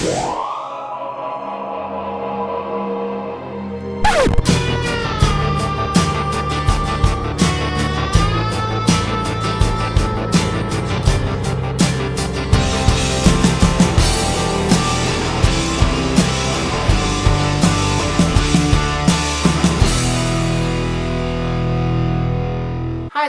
Hi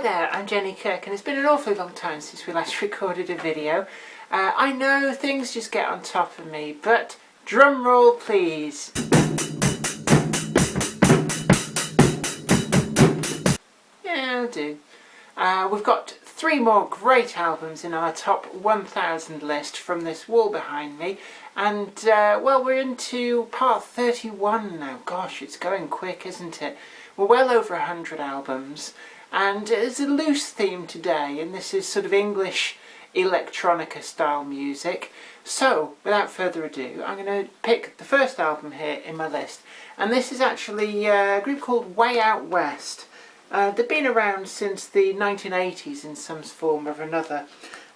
there, I'm Kirk and it's been an awfully long time since we last recorded a video. I know things just get on top of me, but drum roll please. Yeah, I'll do. We've got 3 more great albums in our top 1000 list from this wall behind me, and well, we're into part 31 now. Gosh, it's going quick, isn't it? We're well over 100 albums. And it's a loose theme today, and this is sort of English electronica style music. So, without further ado, I'm going to pick the first album here in my list. And this is actually a group called Way Out West. They've been around since the 1980s in some form or another.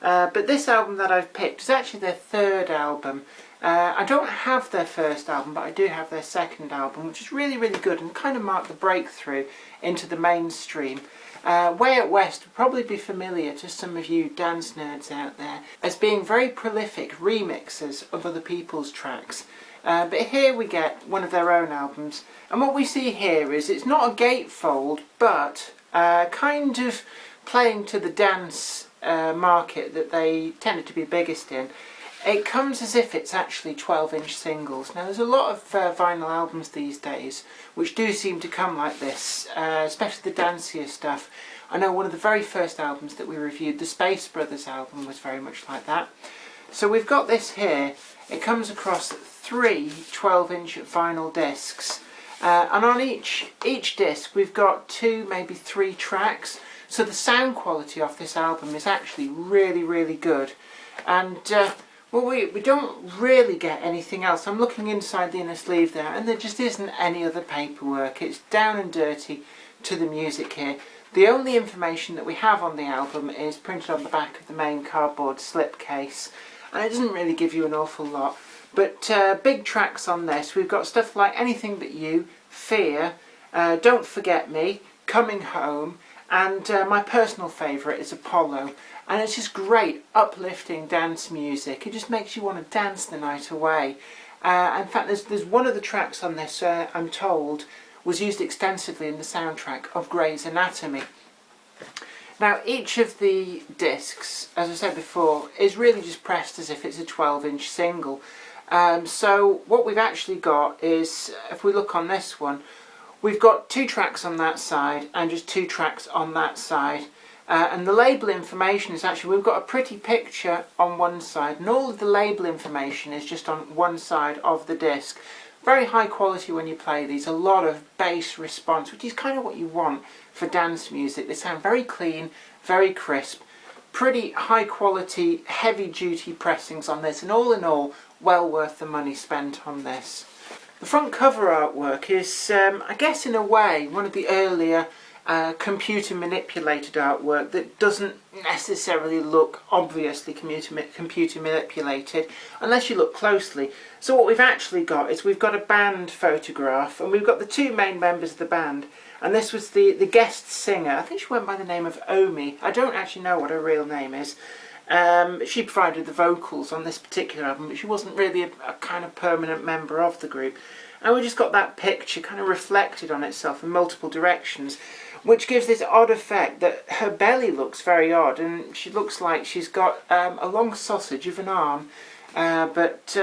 But this album that I've picked is actually their 3rd album. I don't have their first album, but I do have their 2nd album, which is really, really good and kind of marked the breakthrough into the mainstream. Way Out West will probably be familiar to some of you dance nerds out there as being very prolific remixers of other people's tracks. But here we get one of their own albums, and what we see here is it's not a gatefold, but kind of playing to the dance market that they tended to be biggest in. It comes as if it's actually 12-inch singles. Now there's a lot of vinyl albums these days which do seem to come like this, especially the dancier stuff. I know one of the very first albums that we reviewed, the Space Brothers album, was very much like that. So we've got this here. It comes across 3 12-inch vinyl discs, and on each disc we've got 2, maybe 3 tracks. So the sound quality of this album is actually really, really good. And well, we don't really get anything else. I'm looking inside the inner sleeve there, and there just isn't any other paperwork. It's down and dirty to the music here. The only information that we have on the album is printed on the back of the main cardboard slipcase, and it doesn't really give you an awful lot. But big tracks on this, we've got stuff like Anything But You, Fear, Don't Forget Me, Coming Home, and my personal favourite is Apollo. And it's just great, uplifting dance music. It just makes you want to dance the night away. In fact, there's one of the tracks on this, I'm told, was used extensively in the soundtrack of Grey's Anatomy. Now, each of the discs, as I said before, is really just pressed as if it's a 12-inch single. So what we've actually got is, if we look on this one, we've got 2 tracks on that side and just 2 tracks on that side. And the label information is actually, we've got a pretty picture on one side, and all of the label information is just on one side of the disc. Very high quality when you play these, a lot of bass response, which is kind of what you want for dance music. They sound very clean, very crisp, pretty high quality, heavy duty pressings on this, and all in all, well worth the money spent on this. The front cover artwork is, I guess in a way, one of the earlier computer manipulated artwork that doesn't necessarily look obviously computer manipulated unless you look closely. So what we've actually got is we've got a band photograph, and we've got the 2 main members of the band, and this was the guest singer. I think she went by the name of Omi. I don't actually know what her real name is. She provided the vocals on this particular album, but she wasn't really a kind of permanent member of the group. And we just got that picture kind of reflected on itself in multiple directions, which gives this odd effect that her belly looks very odd, and she looks like she's got a long sausage of an arm, but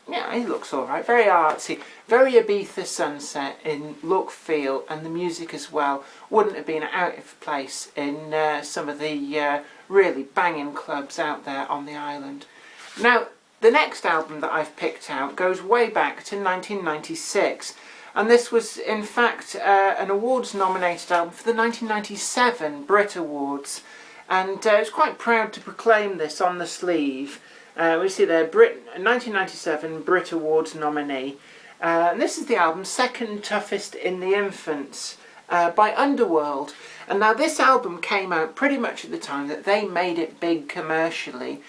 yeah, it looks alright, very artsy, very Ibiza Sunset in look, feel, and the music as well wouldn't have been out of place in some of the really banging clubs out there on the island. Now, the next album that I've picked out goes way back to 1996, and this was in fact an awards nominated album for the 1997 Brit Awards, and I was quite proud to proclaim this on the sleeve. We see there, 1997 Brit Awards nominee, and this is the album Second Toughest in the Infants by Underworld. And now this album came out pretty much at the time that they made it big commercially.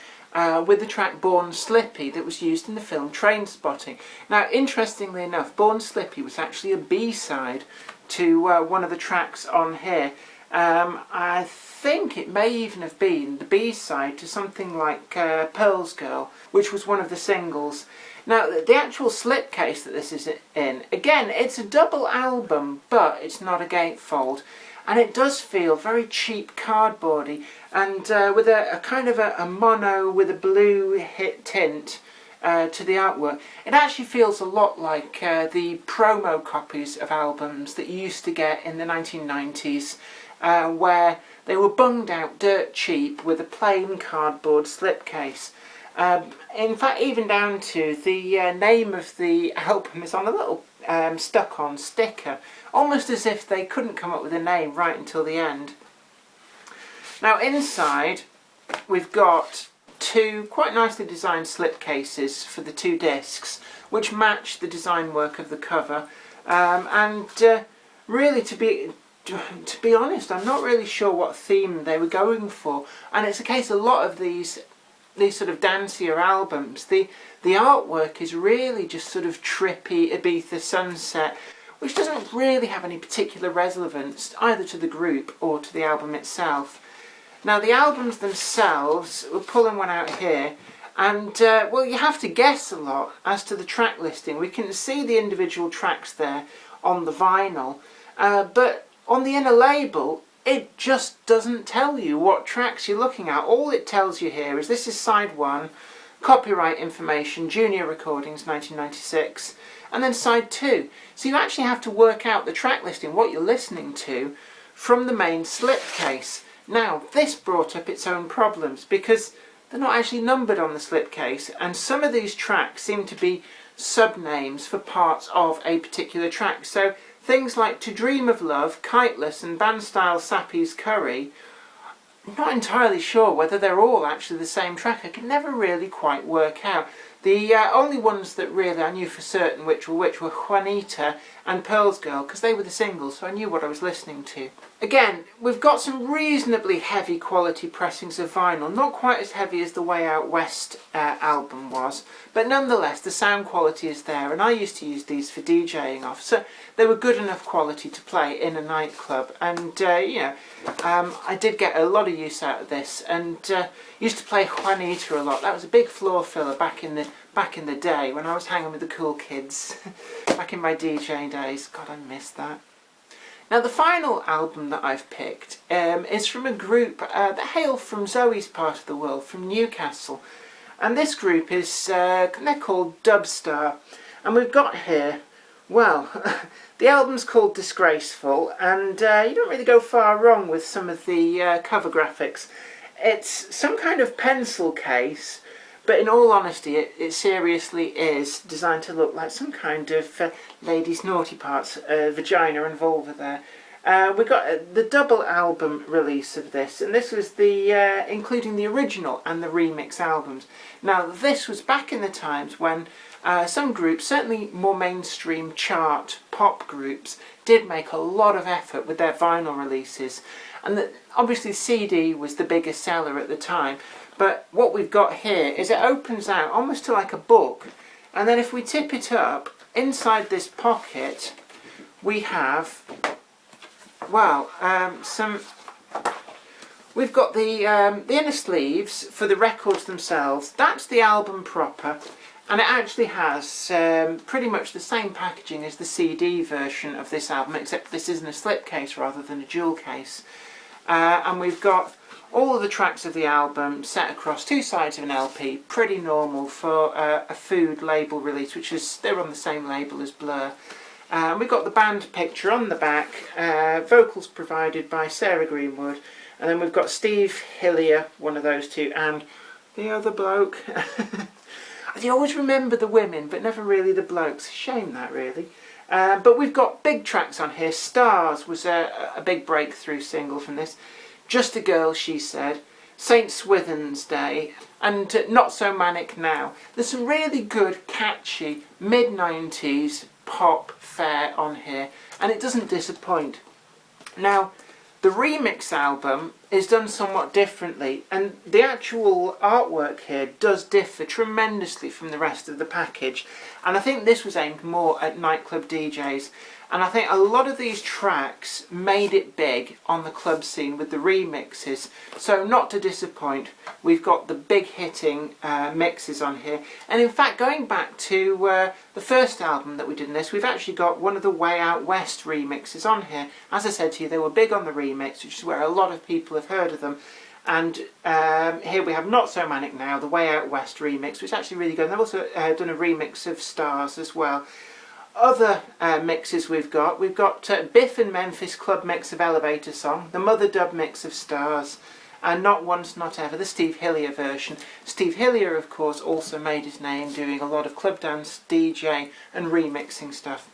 with the track Born Slippy that was used in the film Trainspotting. Now, interestingly enough, Born Slippy was actually a B-side to one of the tracks on here. I think it may even have been the B-side to something like Pearl's Girl, which was one of the singles. Now, the actual slipcase that this is in, again, it's a double album, but it's not a gatefold. And it does feel very cheap cardboardy, and with a kind of a mono with a blue hit tint to the artwork. It actually feels a lot like the promo copies of albums that you used to get in the 1990s, where they were bunged out dirt cheap with a plain cardboard slipcase. In fact, even down to the name of the album is on a little stuck-on sticker, almost as if they couldn't come up with a name right until the end. Now, inside we've got two quite nicely designed slipcases for the two discs, which match the design work of the cover. Really, to be honest, I'm not really sure what theme they were going for. And it's a case, a lot of these sort of dancier albums, the artwork is really just sort of trippy Ibiza sunset, which doesn't really have any particular relevance either to the group or to the album itself. Now, the albums themselves, we're pulling one out here, and well, you have to guess a lot as to the track listing. We can see the individual tracks there on the vinyl, but on the inner label it just doesn't tell you what tracks you're looking at. All it tells you here is this is side 1, copyright information, Junior Recordings 1996, and then side 2. So you actually have to work out the track listing, what you're listening to, from the main slipcase. Now, this brought up its own problems because they're not actually numbered on the slipcase, and some of these tracks seem to be subnames for parts of a particular track. So things like To Dream of Love, Kiteless and Bandstyle Sappy's Curry, I'm not entirely sure whether they're all actually the same track. I can never really quite work out. The only ones that really I knew for certain which were Juanita and Pearl's Girl, because they were the singles, so I knew what I was listening to. Again, we've got some reasonably heavy quality pressings of vinyl, not quite as heavy as the Way Out West album was, but nonetheless the sound quality is there, and I used to use these for DJing off, so they were good enough quality to play in a nightclub, and I did get a lot of use out of this, and used to play Juanita a lot. That was a big floor filler back in the day when I was hanging with the cool kids, back in my DJing days. God, I miss that. Now, the final album that I've picked is from a group that hail from Zoe's part of the world, from Newcastle. And this group is, they're called Dubstar. And we've got here, well, the album's called Disgraceful, and you don't really go far wrong with some of the cover graphics. It's some kind of pencil case, but in all honesty, it seriously is designed to look like some kind of ladies' naughty parts, vagina and vulva there. We got the double album release of this, and this was the including the original and the remix albums. Now, this was back in the times when some groups, certainly more mainstream chart pop groups, did make a lot of effort with their vinyl releases, and obviously CD was the biggest seller at the time. But what we've got here is it opens out almost to like a book, and then if we tip it up, inside this pocket we have, well, we've got the inner sleeves for the records themselves. That's the album proper, and it actually has pretty much the same packaging as the CD version of this album, except this isn't a slipcase rather than a jewel case. And we've got all of the tracks of the album set across two sides of an LP, pretty normal for a food label release, which is, they're on the same label as Blur. We've got the band picture on the back, vocals provided by Sarah Greenwood, and then we've got Steve Hillier, one of those two, and the other bloke. I always remember the women, but never really the blokes. Shame that, really. But we've got big tracks on here. Stars was a big breakthrough single from this. Just a Girl, She Said, St. Swithin's Day, and Not So Manic Now. There's some really good, catchy, mid-90s pop fare on here, and it doesn't disappoint. Now, the remix album is done somewhat differently, and the actual artwork here does differ tremendously from the rest of the package, and I think this was aimed more at nightclub DJs. And I think a lot of these tracks made it big on the club scene with the remixes. So not to disappoint, we've got the big hitting mixes on here. And in fact, going back to the first album that we did in this, we've actually got one of the Way Out West remixes on here. As I said to you, they were big on the remix, which is where a lot of people have heard of them. And here we have Not So Manic Now, the Way Out West remix, which is actually really good. And they've also done a remix of Stars as well. Other mixes we've got Biff and Memphis Club mix of Elevator Song, the Mother Dub mix of Stars, and Not Once Not Ever, the Steve Hillier version. Steve Hillier, of course, also made his name doing a lot of club dance, DJ and remixing stuff.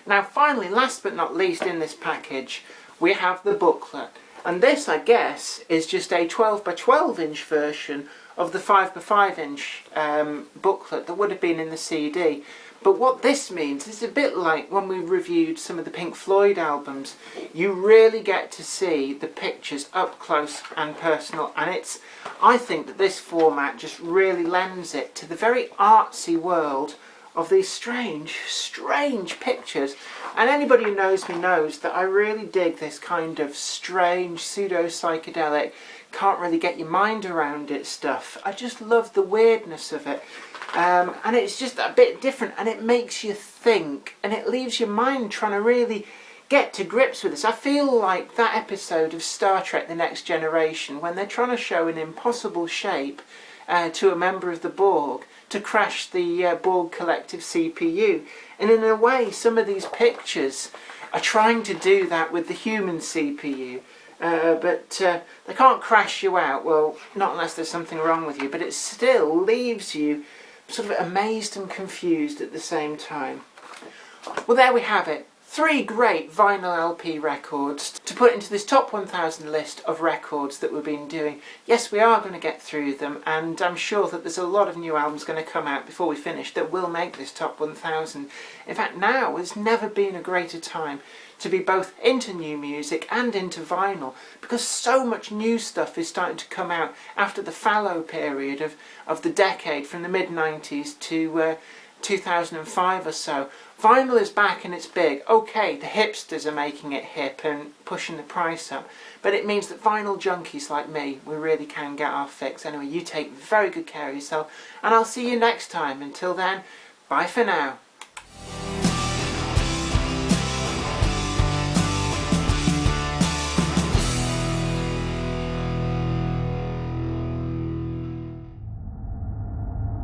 Now finally, last but not least in this package, we have the booklet. And this, I guess, is just a 12 by 12 inch version of the 5 by 5 inch booklet that would have been in the CD. But what this means is a bit like when we reviewed some of the Pink Floyd albums. You really get to see the pictures up close and personal, and I think that this format just really lends it to the very artsy world of these strange pictures. And anybody who knows me knows that I really dig this kind of strange, pseudo-psychedelic, can't really get your mind around it stuff. I just love the weirdness of it. And it's just a bit different, and it makes you think, and it leaves your mind trying to really get to grips with this. I feel like that episode of Star Trek The Next Generation, when they're trying to show an impossible shape to a member of the Borg to crash the Borg collective CPU. And in a way, some of these pictures are trying to do that with the human CPU. But they can't crash you out, well, not unless there's something wrong with you, but it still leaves you sort of amazed and confused at the same time. Well, there we have it. 3 great vinyl LP records to put into this top 1000 list of records that we've been doing. Yes, we are going to get through them, and I'm sure that there's a lot of new albums going to come out before we finish that will make this top 1000. In fact, now has never been a greater time to be both into new music and into vinyl, because so much new stuff is starting to come out after the fallow period of the decade from the mid-90s to 2005 or so. Vinyl is back and it's big. Okay, the hipsters are making it hip and pushing the price up, but it means that vinyl junkies like me, we really can get our fix. Anyway, you take very good care of yourself, and I'll see you next time. Until then, bye for now.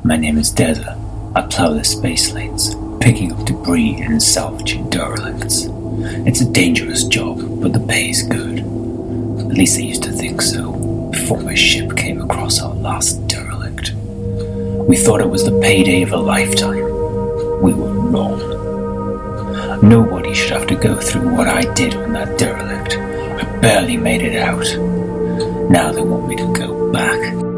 My name is Deza. I plow the space lanes, picking up debris and salvaging derelicts. It's a dangerous job, but the pay is good. At least I used to think so, before my ship came across our last derelict. We thought it was the payday of a lifetime. We were wrong. Nobody should have to go through what I did on that derelict. I barely made it out. Now they want me to go back.